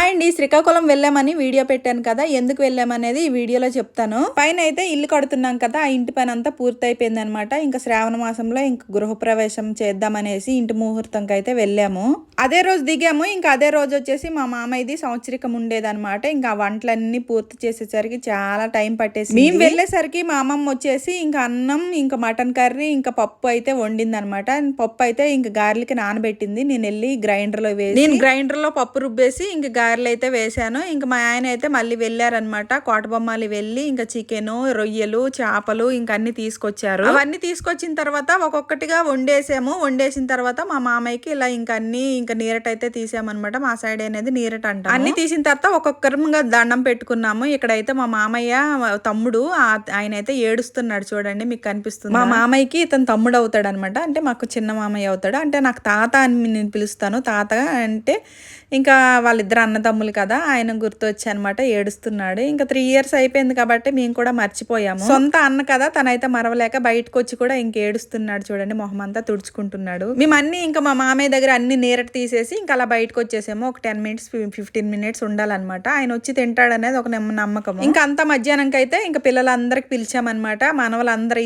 Hi అండి, శ్రీకాకుళం వెళ్ళామని video పెట్టాను కదా. ఎందుకు వెళ్ళామనేది ఈ వీడియోలో చెప్తాను. పైన అయితే ఇల్లు కడుతున్నాం కదా, ఆ ఇంటి పని అంతా పూర్తయిపోయింది అనమాట. ఇంకా శ్రావణ మాసంలో ఇంకా గృహప్రవేశం చేద్దామనేసి ఇంటి ముహూర్తంకి అయితే వెళ్ళాము. అదే రోజు దిగాము. ఇంకా అదే రోజు వచ్చేసి మా మామయ్యది సంవత్సరికం ఉండేదన్నమాట. ఇంకా ఆ వంటలన్నీ పూర్తి చేసేసరికి చాలా టైం పట్టేసి మేము వెళ్ళేసరికి మా అమ్మమ్మ వచ్చేసి ఇంకా అన్నం, ఇంకా మటన్ కర్రీ, ఇంకా పప్పు అయితే వండింది అనమాట. పప్పు అయితే ఇంకా గారెలకి నానబెట్టింది. నేను వెళ్ళి గ్రైండర్లో పప్పు రుబ్బేసి ఇంకా గారెలు అయితే వేసాను. ఇంకా మా ఆయన అయితే మళ్ళీ వెళ్ళారనమాట. కోటబొమ్మాలి వెళ్ళి ఇంకా చికెన్, రొయ్యలు, చేపలు ఇంకా అన్ని తీసుకొచ్చారు. అవన్నీ తీసుకొచ్చిన తర్వాత ఒక్కొక్కటిగా వండేసాము. వండేసిన తర్వాత మా మామయ్యకి ఇలా ఇంకా అన్ని ఇంకా నీరట్ అయితే తీసామన్నమాట. మా సైడ్ అనేది నీరట్ అంట. అన్ని తీసిన తర్వాత ఒక్కొక్కరుగా దండం పెట్టుకున్నాము. ఇక్కడైతే మా మామయ్య తమ్ముడు ఆయన అయితే ఏడుస్తున్నాడు చూడండి, మీకు కనిపిస్తుంది. మా మామయ్యకి ఇతను తమ్ముడు అవుతాడు అనమాట. అంటే మాకు చిన్న మామయ్య అవుతాడు. అంటే నాకు తాత అని నేను పిలుస్తాను. తాత అంటే ఇంకా వాళ్ళిద్దరు అన్నదమ్ములు కదా, ఆయన గుర్తొచ్చి అనమాట ఏడుస్తున్నాడు. ఇంకా 3 years అయిపోయింది కాబట్టి మేము కూడా మర్చిపోయాము. సొంత అన్న కదా, తనైతే మరవలేక బయటకు వచ్చి కూడా ఇంక ఏడుస్తున్నాడు చూడండి, మొహం అంతా తుడుచుకుంటున్నాడు. మేము అన్ని ఇంకా మా మామయ్య దగ్గర అన్ని నీరట్ తీసేసి ఇంకా అలా బయటకు వచ్చేసాము. ఒక 10 minutes 15 minutes ఉండాలన్నమాట. ఆయన వచ్చి తింటాడు అనేది ఒక నమ్మకం. ఇంకా అంత మధ్యాహ్నంకి అయితే ఇంకా పిల్లలందరికి పిలిచామన్నమాట. మనవలందరూ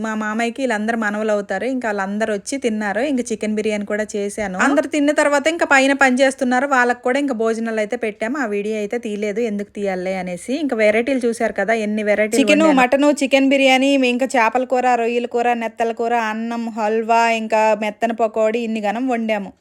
మా మామయ్యకి వీళ్ళందరూ మనవలు అవుతారు. ఇంకా వాళ్ళందరూ వచ్చి తిన్నారు. ఇంకా చికెన్ బిర్యానీ కూడా చేశాను. అందరు తిన్న తర్వాత ఇంకా పైన పని చేస్తున్నారు. వాళ్ళకి కూడా ఇంకా భోజనాలు అయితే పెట్టాము. ఆ వీడియో అయితే తీయలేదు, ఎందుకు తీయాలి అనేసి. ఇంకా వెరైటీలు చూసారు కదా, ఎన్ని variety, chicken, mutton, chicken biryani, ఇంకా చేపల కూర, రొయ్యల కూర, నెత్తల కూర, అన్నం, హల్వా, ఇంకా మెత్తన పకోడీ, ఇన్ని గనం వండాము.